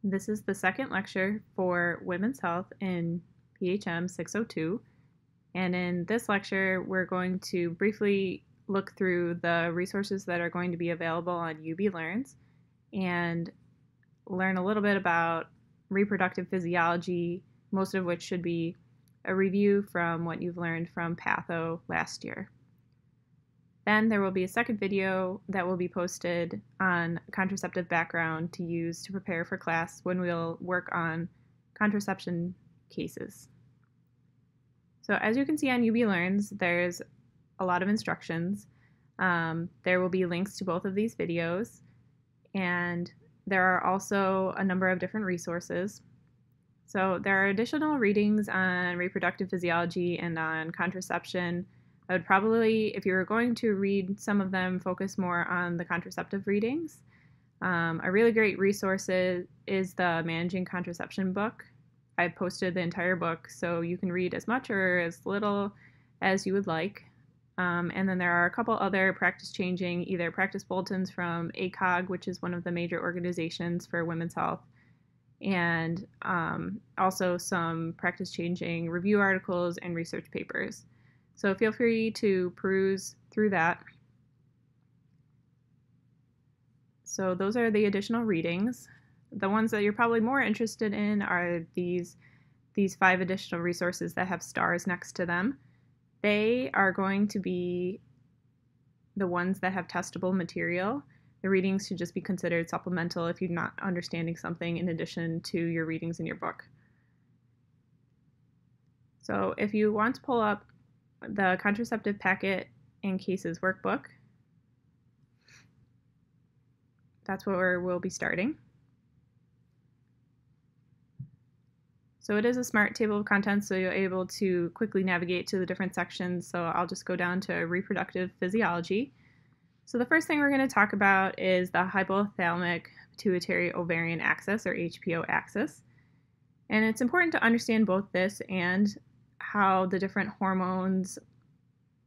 This is the second lecture for Women's Health in PHM 602. And in this lecture, we're going to briefly look through the resources that are going to be available on UB Learns and learn a little bit about reproductive physiology, most of which should be a review from what you've learned from Patho last year. Then there will be a second video that will be posted on contraceptive background to use to prepare for class when we'll work on contraception cases. So as you can see on UB Learns, there's a lot of instructions. There will be links to both of these videos, and there are also a number of different resources. So there are additional readings on reproductive physiology and on contraception. I would probably, if you were going to read some of them, focus more on the contraceptive readings. A really great resource is the Managing Contraception book. I posted the entire book, so you can read as much or as little as you would like. And then there are a couple other practice-changing, either practice bulletins from ACOG, which is one of the major organizations for women's health, and also some practice-changing review articles and research papers. So feel free to peruse through that. So those are the additional readings. The ones that you're probably more interested in are these 5 additional resources that have stars next to them. They are going to be the ones that have testable material. The readings should just be considered supplemental if you're not understanding something in addition to your readings in your book. So if you want to pull up the Contraceptive Packet and Cases Workbook, that's where we'll be starting. So it is a smart table of contents, so you're able to quickly navigate to the different sections. So I'll just go down to reproductive physiology. So the first thing we're going to talk about is the hypothalamic pituitary ovarian axis, or HPO axis. And it's important to understand both this and how the different hormones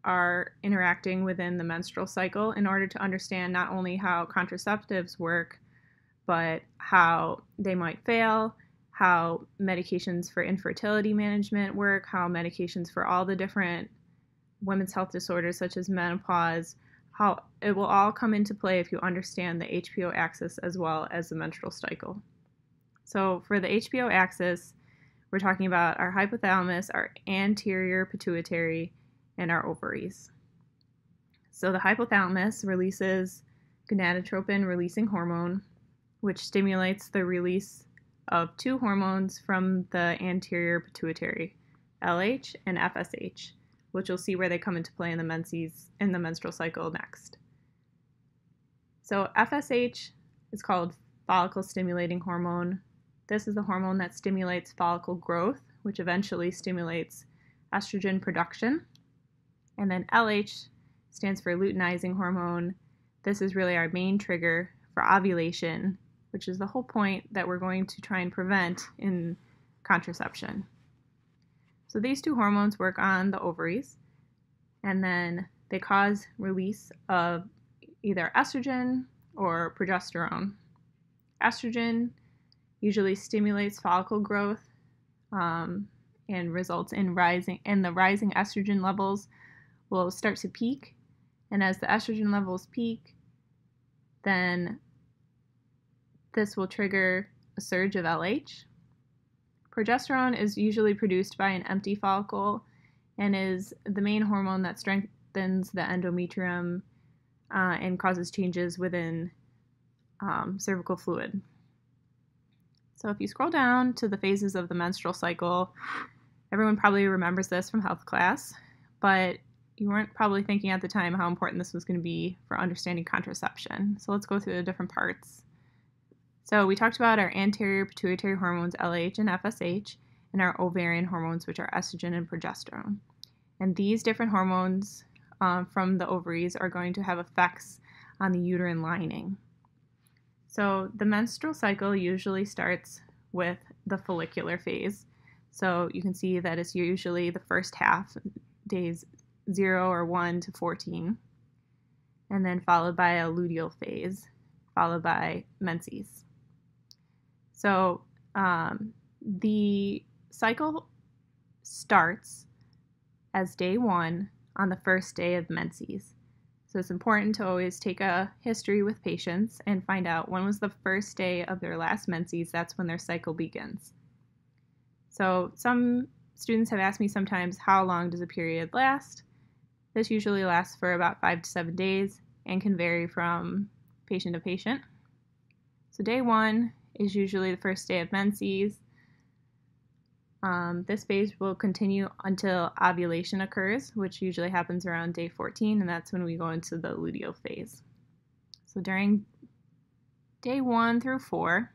are interacting within the menstrual cycle in order to understand not only how contraceptives work, but how they might fail, how medications for infertility management work, how medications for all the different women's health disorders such as menopause, how it will all come into play if you understand the HPO axis as well as the menstrual cycle. So for the HPO axis, we're talking about our hypothalamus, our anterior pituitary, and our ovaries. So the hypothalamus releases gonadotropin-releasing hormone, which stimulates the release of 2 hormones from the anterior pituitary, LH and FSH, which you'll see where they come into play in the menstrual cycle next. So FSH is called follicle-stimulating hormone. This is the hormone that stimulates follicle growth, which eventually stimulates estrogen production. And then LH stands for luteinizing hormone. This is really our main trigger for ovulation, which is the whole point that we're going to try and prevent in contraception. So these 2 hormones work on the ovaries, and then they cause release of either estrogen or progesterone. Estrogen usually stimulates follicle growth and results in the rising estrogen levels will start to peak, and as the estrogen levels peak, then this will trigger a surge of LH. Progesterone is usually produced by an empty follicle and is the main hormone that strengthens the endometrium and causes changes within cervical fluid. So if you scroll down to the phases of the menstrual cycle, everyone probably remembers this from health class, but you weren't probably thinking at the time how important this was going to be for understanding contraception. So let's go through the different parts. So we talked about our anterior pituitary hormones, LH and FSH, and our ovarian hormones, which are estrogen and progesterone. And these different hormones from the ovaries are going to have effects on the uterine lining. So the menstrual cycle usually starts with the follicular phase. So you can see that it's usually the first half, days 0 or 1 to 14, and then followed by a luteal phase, followed by menses. So the cycle starts as day 1 on the first day of menses. So it's important to always take a history with patients and find out when was the first day of their last menses. That's when their cycle begins. So some students have asked me sometimes, how long does a period last? This usually lasts for about 5 to 7 days and can vary from patient to patient. So day 1 is usually the first day of menses. This phase will continue until ovulation occurs, which usually happens around day 14, and that's when we go into the luteal phase. So during day 1 through 4,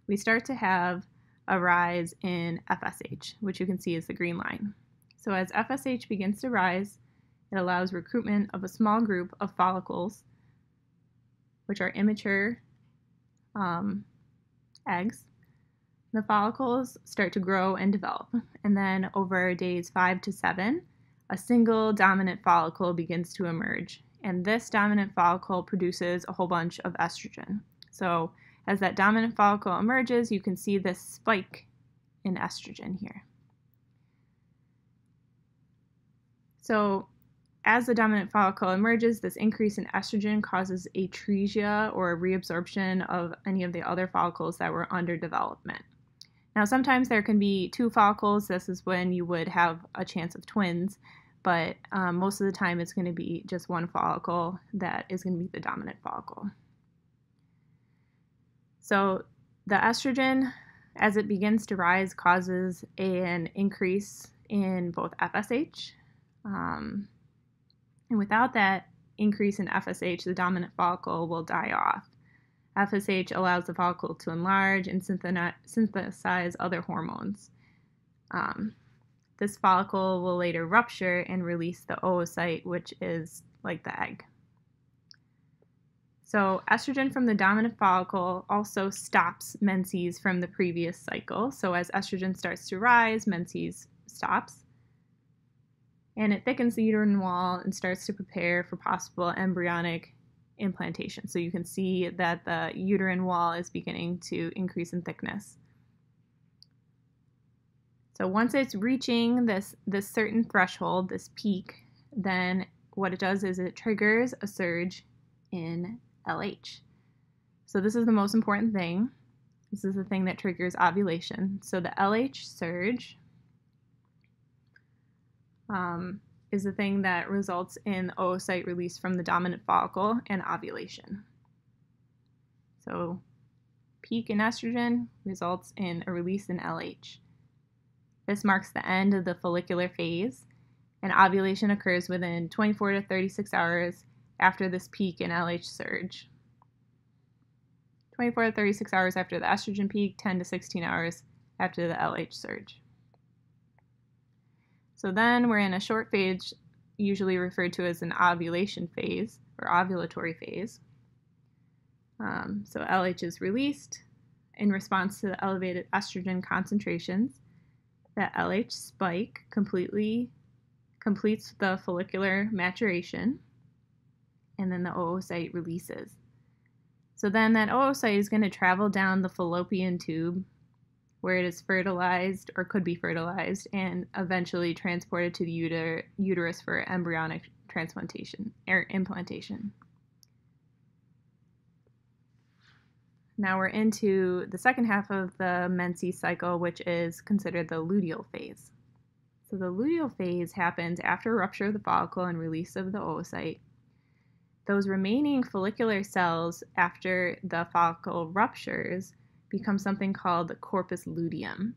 we start to have a rise in FSH, which you can see is the green line. So as FSH begins to rise, it allows recruitment of a small group of follicles, which are immature eggs. The follicles start to grow and develop, and then over days 5 to 7, a single dominant follicle begins to emerge, and this dominant follicle produces a whole bunch of estrogen. So as that dominant follicle emerges, you can see this spike in estrogen here. So as the dominant follicle emerges, this increase in estrogen causes atresia, or reabsorption of any of the other follicles that were under development. Now, sometimes there can be 2 follicles. This is when you would have a chance of twins, but most of the time it's going to be just 1 follicle that is going to be the dominant follicle. So the estrogen, as it begins to rise, causes an increase in both FSH, and without that increase in FSH, the dominant follicle will die off. FSH allows the follicle to enlarge and synthesize other hormones. This follicle will later rupture and release the oocyte, which is like the egg. So estrogen from the dominant follicle also stops menses from the previous cycle. So as estrogen starts to rise, menses stops. And it thickens the uterine wall and starts to prepare for possible embryonic implantation. So you can see that the uterine wall is beginning to increase in thickness. So once it's reaching this certain threshold, this peak, then what it does is it triggers a surge in LH. So this is the most important thing. This is the thing that triggers ovulation. So the LH surge is the thing that results in oocyte release from the dominant follicle and ovulation. So peak in estrogen results in a release in LH. This marks the end of the follicular phase, and ovulation occurs within 24 to 36 hours after this peak in LH surge. 24 to 36 hours after the estrogen peak, 10 to 16 hours after the LH surge. So then we're in a short phase, usually referred to as an ovulation phase or ovulatory phase. So LH is released in response to the elevated estrogen concentrations. That LH spike completes the follicular maturation, and then the oocyte releases. So then that oocyte is going to travel down the fallopian tube, where it is fertilized or could be fertilized and eventually transported to the uterus for embryonic transplantation or implantation. Now we're into the second half of the menses cycle, which is considered the luteal phase. So the luteal phase happens after rupture of the follicle and release of the oocyte. Those remaining follicular cells after the follicle ruptures become something called the corpus luteum.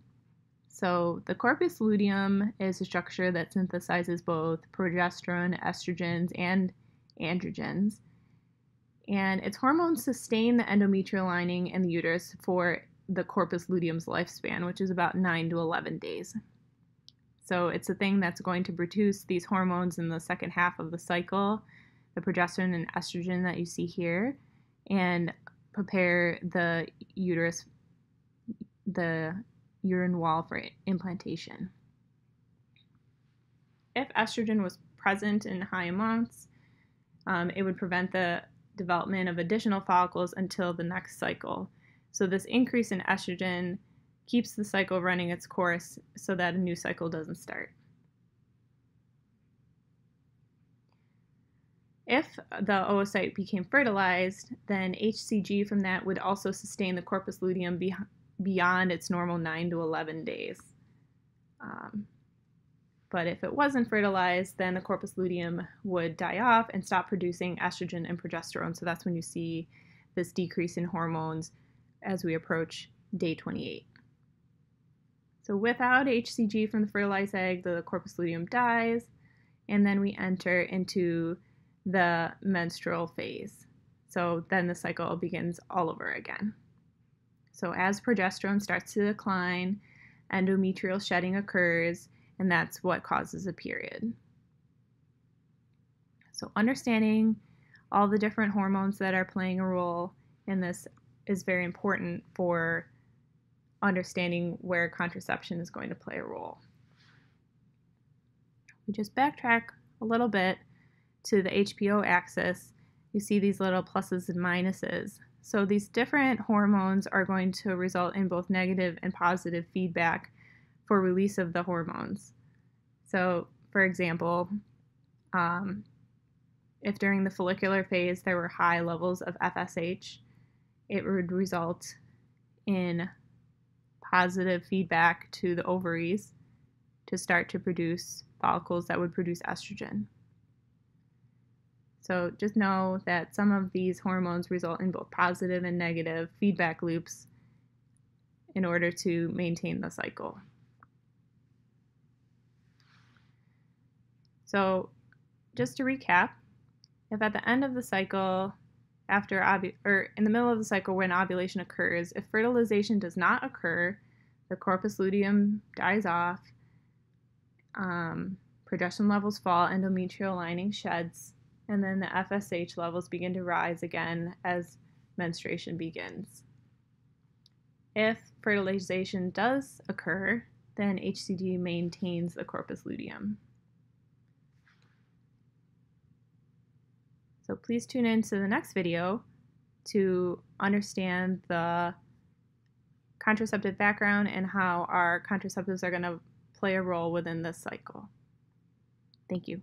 So the corpus luteum is a structure that synthesizes both progesterone, estrogens, and androgens. And its hormones sustain the endometrial lining and the uterus for the corpus luteum's lifespan, which is about 9 to 11 days. So it's a thing that's going to produce these hormones in the second half of the cycle, the progesterone and estrogen that you see here, and prepare the uterus, the uterine wall for implantation. If estrogen was present in high amounts, it would prevent the development of additional follicles until the next cycle. So this increase in estrogen keeps the cycle running its course so that a new cycle doesn't start. If the oocyte became fertilized, then HCG from that would also sustain the corpus luteum beyond its normal 9 to 11 days. But if it wasn't fertilized, then the corpus luteum would die off and stop producing estrogen and progesterone. So that's when you see this decrease in hormones as we approach day 28. So without HCG from the fertilized egg, the corpus luteum dies, and then we enter into the menstrual phase. So then the cycle begins all over again. So as progesterone starts to decline, endometrial shedding occurs, and that's what causes a period. So understanding all the different hormones that are playing a role in this is very important for understanding where contraception is going to play a role. We just backtrack a little bit to the HPO axis. You see these little pluses and minuses. So these different hormones are going to result in both negative and positive feedback for release of the hormones. So, for example, if during the follicular phase there were high levels of FSH, it would result in positive feedback to the ovaries to start to produce follicles that would produce estrogen. So just know that some of these hormones result in both positive and negative feedback loops in order to maintain the cycle. So just to recap, if at the end of the cycle, in the middle of the cycle when ovulation occurs, if fertilization does not occur, the corpus luteum dies off, progesterone levels fall, endometrial lining sheds, and then the FSH levels begin to rise again as menstruation begins. If fertilization does occur, then HCG maintains the corpus luteum. So please tune in to the next video to understand the contraceptive background and how our contraceptives are going to play a role within this cycle. Thank you.